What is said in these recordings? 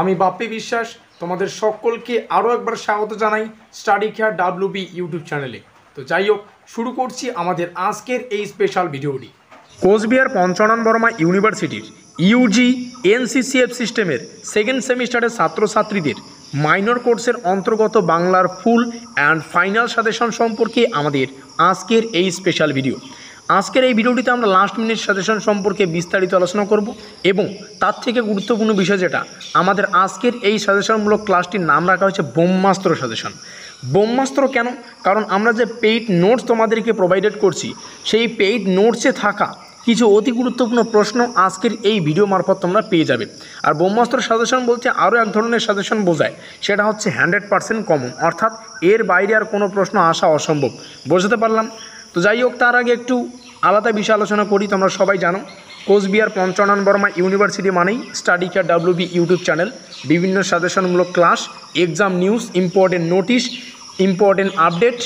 আমি বাপ্পি বিশ্বাস তোমাদের সকলকে আরও একবার স্বাগত জানাই স্টাডি কেয়ার WB ইউটিউব চ্যানেলে। তো যাই হোক, শুরু করছি আমাদের আজকের এই স্পেশাল ভিডিওটি। কোচবিহার পঞ্চানন বর্মা ইউনিভার্সিটির ইউজি NCCF সিস্টেমের সেকেন্ড সেমিস্টারের ছাত্রছাত্রীদের মাইনর কোর্সের অন্তর্গত বাংলার ফুল অ্যান্ড ফাইনাল সাজেশন সম্পর্কে আমাদের আজকের এই স্পেশাল ভিডিও। আজকের এই ভিডিওটিতে আমরা লাস্ট মিনিট সাজেশন সম্পর্কে বিস্তারিত আলোচনা করব এবং তার থেকে গুরুত্বপূর্ণ বিষয় যেটা, আমাদের আজকের এই সাজেশনমূলক ক্লাসটির নাম রাখা হয়েছে ব্রহ্মাস্ত্র সাজেশন। ব্রহ্মাস্ত্র কেন? কারণ আমরা যে পেইড নোটস তোমাদেরকে প্রোভাইডেড করছি, সেই পেইড নোটসে থাকা কিছু অতি গুরুত্বপূর্ণ প্রশ্ন আজকের এই ভিডিও মারফত তোমরা পেয়ে যাবে। আর ব্রহ্মাস্ত্র সাজেশন বলতে আরও এক ধরনের সাজেশন বোঝায়, সেটা হচ্ছে 100% কমন, অর্থাৎ এর বাইরে আর কোনো প্রশ্ন আসা অসম্ভব। বোঝাতে পারলাম? তো যাই হোক, তার আগে একটু আলাদা বিষয় আলোচনা করি। তোমরা সবাই জানো কোচবিহার পঞ্চানন বর্মা ইউনিভার্সিটি মানেই study care WB YouTube channel. বিভিন্ন সাজেশনমূলক class, exam news, important notice, important update,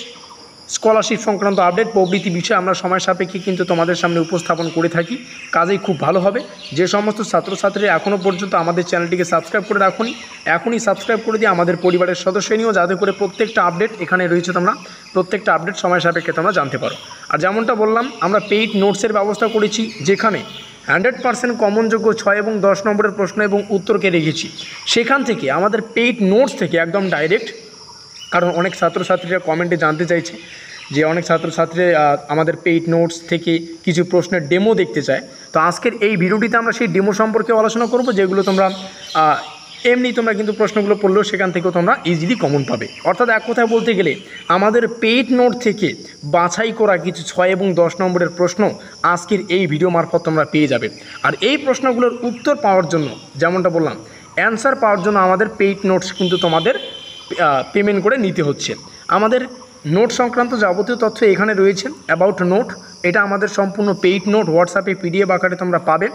scholarship সংক্রান্ত আপডেট প্রভৃতি বিষয় আমরা সময় সাপেক্ষে কিন্তু তোমাদের সামনে উপস্থাপন করে থাকি। কাজেই খুব ভালো হবে যে সমস্ত ছাত্রছাত্রীরা এখনও পর্যন্ত আমাদের চ্যানেলটিকে সাবস্ক্রাইব করে রাখুনি, এখনই সাবস্ক্রাইব করে দিয়ে আমাদের পরিবারের সদস্য নিয়েও, যাতে করে প্রত্যেকটা আপডেট এখানে রয়েছে তোমরা প্রত্যেকটা আপডেট সময় সাপেক্ষে তোমরা জানতে পারো। আর যেমনটা বললাম, আমরা পেইড নোটসের ব্যবস্থা করেছি, যেখানে 100% কমনযোগ্য 6 এবং 10 নম্বরের প্রশ্ন এবং উত্তরকে রেখেছি। সেখান থেকে আমাদের পেইড নোটস থেকে একদম ডাইরেক্ট, কারণ অনেক ছাত্রছাত্রীরা কমেন্টে জানতে চাইছে যে অনেক ছাত্রছাত্রীরা আমাদের পেইড নোটস থেকে কিছু প্রশ্নের ডেমো দেখতে চায়। তো আজকের এই ভিডিওটিতে আমরা সেই ডেমো সম্পর্কে আলোচনা করব, যেগুলো তোমরা এমনি তোমরা কিন্তু প্রশ্নগুলো পড়লেও সেখান থেকেও তোমরা ইজিলি কমন পাবে। অর্থাৎ এক কথায় বলতে গেলে আমাদের পেইড নোট থেকে বাছাই করা কিছু 6 এবং 10 নম্বরের প্রশ্ন আজকের এই ভিডিও মারফত তোমরা পেয়ে যাবে। আর এই প্রশ্নগুলোর উত্তর পাওয়ার জন্য, যেমনটা বললাম, অ্যান্সার পাওয়ার জন্য আমাদের পেইড নোটস কিন্তু তোমাদের পেমেন্ট করে নিতে হচ্ছে। আমাদের নোট সংক্রান্ত যাবতীয় তথ্য এখানে রয়েছে। অ্যাবাউট নোট, এটা আমাদের সম্পূর্ণ পেইড নোট, হোয়াটসঅ্যাপে PDF আকারে তোমরা পাবে।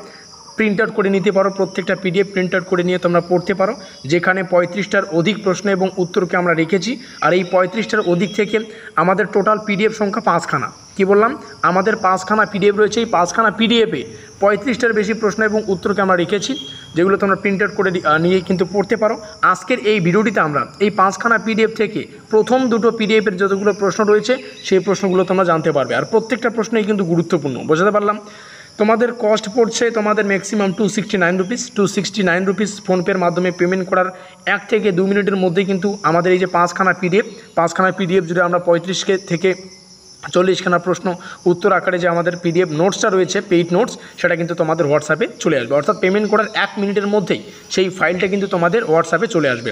প্রিন্ট আউট করে নিতে পারো, প্রত্যেকটা PDF প্রিন্ট আউট করে নিয়ে তোমরা পড়তে পারো, যেখানে 35টার অধিক প্রশ্ন এবং উত্তরকে আমরা রেখেছি। আর এই 35টার অধিক থেকে আমাদের টোটাল PDF সংখ্যা 5খানা। কি বললাম? আমাদের 5খানা PDF রয়েছে। এই 5খানা PDF-এ 35টার বেশি প্রশ্ন এবং উত্তরকে আমরা রেখেছি, যেগুলো তোমরা প্রিন্ট আউট করে নিয়ে কিন্তু পড়তে পারো। আজকের এই ভিডিওটিতে আমরা এই 5খানা PDF থেকে প্রথম দুটো PDF-এর যতগুলো প্রশ্ন রয়েছে সেই প্রশ্নগুলো তোমরা জানতে পারবে। আর প্রত্যেকটা প্রশ্নই কিন্তু গুরুত্বপূর্ণ। বোঝাতে পারলাম? তোমাদের কস্ট পড়ছে তোমাদের ম্যাক্সিমাম 269 রুপিস। 269 রুপিস ফোনপের মাধ্যমে পেমেন্ট করার 1 থেকে 2 মিনিটের মধ্যেই কিন্তু আমাদের এই যে 5খানা PDF জুড়ে আমরা 35 থেকে 40খানা প্রশ্ন উত্তর আকারে যে আমাদের PDF নোটসটা রয়েছে, পেইড নোটস, সেটা কিন্তু তোমাদের হোয়াটসঅ্যাপে চলে আসবে। অর্থাৎ পেমেন্ট করার 1 মিনিটের মধ্যেই সেই ফাইলটা কিন্তু তোমাদের হোয়াটসঅ্যাপে চলে আসবে।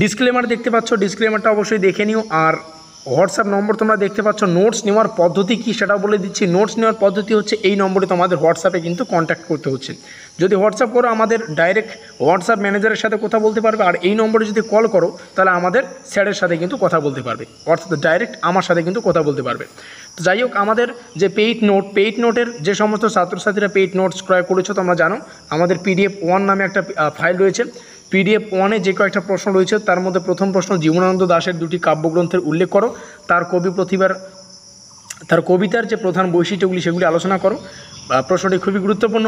ডিসক্লেমার দেখতে পাচ্ছ, ডিসক্লেমারটা অবশ্যই দেখে নিও। আর হোয়াটসঅ্যাপ নম্বর তোমরা দেখতে পাচ্ছ। নোটস নেওয়ার পদ্ধতি কী সেটাও বলে দিচ্ছি। নোটস নেওয়ার পদ্ধতি হচ্ছে এই নম্বরে তোমাদের হোয়াটসঅ্যাপে কিন্তু কন্ট্যাক্ট করতে হচ্ছে। যদি হোয়াটসঅ্যাপ করো, আমাদের ডাইরেক্ট হোয়াটসঅ্যাপ ম্যানেজারের সাথে কথা বলতে পারবে। আর এই নম্বরে যদি কল করো, তাহলে আমাদের স্যারের সাথে কিন্তু কথা বলতে পারবে, অর্থাৎ ডাইরেক্ট আমার সাথে কিন্তু কথা বলতে পারবে। তো যাই হোক, আমাদের যে পেইড নোটের যে সমস্ত ছাত্রছাত্রীরা পেইড নোটস ক্রয় করেছো, তোমরা জানো আমাদের PDF 1 নামে একটা ফাইল রয়েছে। PDF 1-এ যে কয়েকটা প্রশ্ন রয়েছে, তার মধ্যে প্রথম প্রশ্ন, জীবনানন্দ দাশের 2টি কাব্যগ্রন্থের উল্লেখ করো, তার কবিতার যে প্রধান বৈশিষ্ট্যগুলি সেগুলি আলোচনা করো। প্রশ্নটি খুবই গুরুত্বপূর্ণ।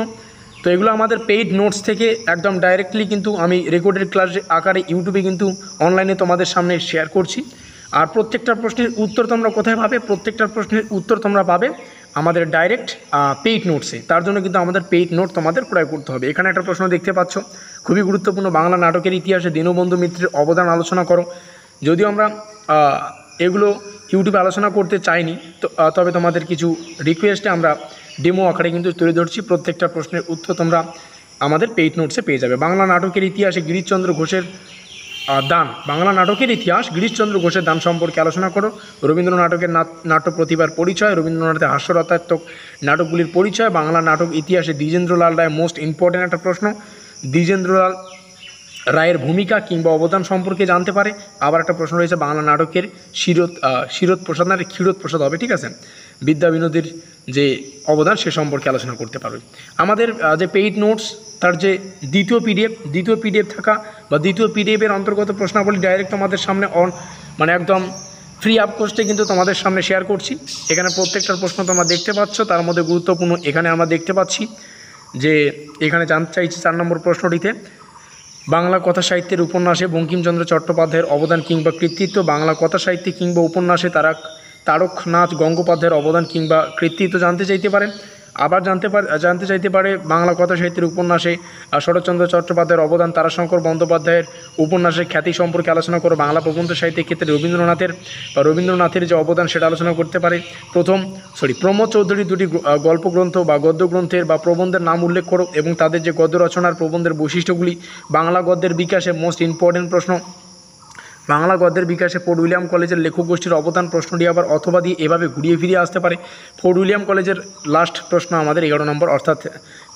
তো এগুলো আমাদের পেইড নোটস থেকে একদম ডাইরেক্টলি কিন্তু আমি রেকর্ডেড ক্লাস আকারে ইউটিউবে কিন্তু অনলাইনে তোমাদের সামনে শেয়ার করছি। আর প্রত্যেকটা প্রশ্নের উত্তর তোমরা কোথায় পাবে? প্রত্যেকটা প্রশ্নের উত্তর তোমরা পাবে আমাদের ডাইরেক্ট পেইড নোটসে। তার জন্য কিন্তু আমাদের পেইড নোট তোমাদের ক্রয় করতে হবে। এখানে একটা প্রশ্ন দেখতে পাচ্ছ, খুবই গুরুত্বপূর্ণ, বাংলা নাটকের ইতিহাসে দীনবন্ধু মিত্রের অবদান আলোচনা করো। যদিও আমরা এগুলো ইউটিউবে আলোচনা করতে চাইনি, তবে তোমাদের কিছু রিকোয়েস্টে আমরা ডেমো আকারে কিন্তু তুলে ধরছি। প্রত্যেকটা প্রশ্নের উত্তর তোমরা আমাদের পেইড নোটসে পেয়ে যাবে। বাংলা নাটকের ইতিহাসে গিরিশচন্দ্র ঘোষের দান, বাংলা নাটকের ইতিহাস গিরিশচন্দ্র ঘোষের দান সম্পর্কে আলোচনা করো। রবীন্দ্র নাটকের নাট্য প্রতিভার পরিচয়, রবীন্দ্রনাথের হাস্যরসাত্মক নাটকগুলির পরিচয়, বাংলা নাটক ইতিহাসে দ্বিজেন্দ্রলাল রায়, মোস্ট ইম্পর্ট্যান্ট একটা প্রশ্ন, দ্বিজেন্দ্রলাল রায়ের ভূমিকা কিংবা অবদান সম্পর্কে জানতে পারে। আবার একটা প্রশ্ন রয়েছে বাংলা নাটকের ক্ষীরোদ প্রসাদ হবে, ঠিক আছে, বিদ্যা বিনোদের যে অবদান সে সম্পর্কে আলোচনা করতে পারবে। আমাদের যে পেইড নোটস, তার যে দ্বিতীয় পিডিএফ থাকা বা দ্বিতীয় PDF-এর অন্তর্গত প্রশ্নাবলী ডাইরেক্ট তোমাদের সামনে একদম ফ্রি অফ কস্টে কিন্তু তোমাদের সামনে শেয়ার করছি। এখানে প্রত্যেকটার প্রশ্ন তোমরা দেখতে পাচ্ছ। তার মধ্যে গুরুত্বপূর্ণ এখানে আমরা দেখতে পাচ্ছি যে এখানে জানতে চাইছি 4 নম্বর প্রশ্নটিতে, বাংলা কথা সাহিত্যের উপন্যাসে বঙ্কিমচন্দ্র চট্টোপাধ্যায়ের অবদান কিংবা কৃতিত্ব, বাংলা কথা সাহিত্যে কিংবা উপন্যাসে তারকনাথ গঙ্গোপাধ্যায়ের অবদান কিংবা কৃতিত্ব জানতে চাইতে পারে। আবার জানতে চাইতে পারে বাংলা কথা সাহিত্যের উপন্যাসে শরৎচন্দ্র চট্টোপাধ্যায়ের অবদান, তারাশঙ্কর বন্দ্যোপাধ্যায়ের উপন্যাসের খ্যাতি সম্পর্কে আলোচনা করে। বাংলা প্রবন্ধ সাহিত্যের ক্ষেত্রে রবীন্দ্রনাথের যে অবদান সেটা আলোচনা করতে পারে। প্রমোদ চৌধুরীর দুটি গল্পগ্রন্থ বা গদ্যগ্রন্থের বা প্রবন্ধের নাম উল্লেখ করো এবং তাদের যে গদ্য রচনার প্রবন্ধের বৈশিষ্ট্যগুলি। বাংলা গদ্যের বিকাশে মোস্ট ইম্পর্টেন্ট প্রশ্ন, বাংলা গদ্যের বিকাশে ফোর্ট উইলিয়াম কলেজের লেখক গোষ্ঠীর অবদান। প্রশ্নটি আবার অথবা দিয়ে এভাবে ঘুরিয়ে ফিরিয়ে আসতে পারে। ফোর্ট উইলিয়াম কলেজের লাস্ট প্রশ্ন আমাদের 11 নম্বর, অর্থাৎ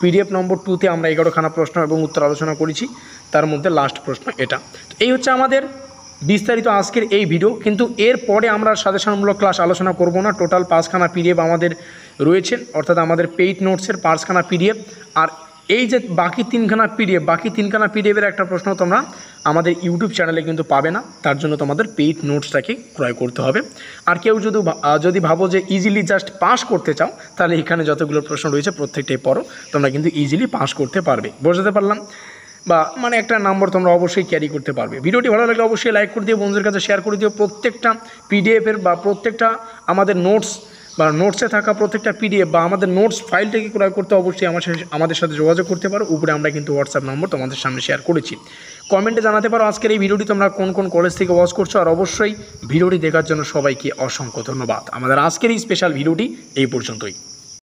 PDF নম্বর 2তে আমরা 11খানা প্রশ্ন এবং উত্তর আলোচনা করেছি, তার মধ্যে লাস্ট প্রশ্ন এটা। তো এই হচ্ছে আমাদের বিস্তারিত আজকের এই ভিডিও। কিন্তু এরপরে আমরা সাজেশনমূলক ক্লাস আলোচনা করব না। টোটাল 5খানা PDF আমাদের রয়েছে, অর্থাৎ আমাদের পেইড নোটসের 5খানা PDF। আর এই যে বাকি 3খানা পিডিএফের একটা প্রশ্ন তোমরা আমাদের ইউটিউব চ্যানেলে কিন্তু পাবে না, তার জন্য তোমাদের পেইড নোটসটাকে ক্রয় করতে হবে। আর কেউ যদি ভাবো যে ইজিলি জাস্ট পাস করতে চাও, তাহলে এখানে যতগুলো প্রশ্ন রয়েছে প্রত্যেকটাই পড়ো, তোমরা কিন্তু ইজিলি পাস করতে পারবে। বোঝাতে পারলাম? বা মানে একটা নাম্বার তোমরা অবশ্যই ক্যারি করতে পারবে। ভিডিওটি ভালো লাগলে অবশ্যই লাইক করে দিও, বন্ধুদের কাছে শেয়ার করে দিও। প্রত্যেকটা পিডিএফের বা প্রত্যেকটা আমাদের নোটস বা নোটসে থাকা প্রত্যেকটা PDF বা আমাদের নোটস ফাইলটাকে ক্রয় করতে অবশ্যই আমাদের সাথে যোগাযোগ করতে পারো। উপরে আমরা কিন্তু হোয়াটসঅ্যাপ নম্বর তোমাদের সামনে শেয়ার করেছি। কমেন্টে জানাতে পারো আজকের এই ভিডিওটি তোমরা কোন কোন কলেজ থেকে ওয়াচ করছো। আর অবশ্যই ভিডিওটি দেখার জন্য সবাইকে অসংখ্য ধন্যবাদ। আমাদের আজকের এই স্পেশাল ভিডিওটি এই পর্যন্তই।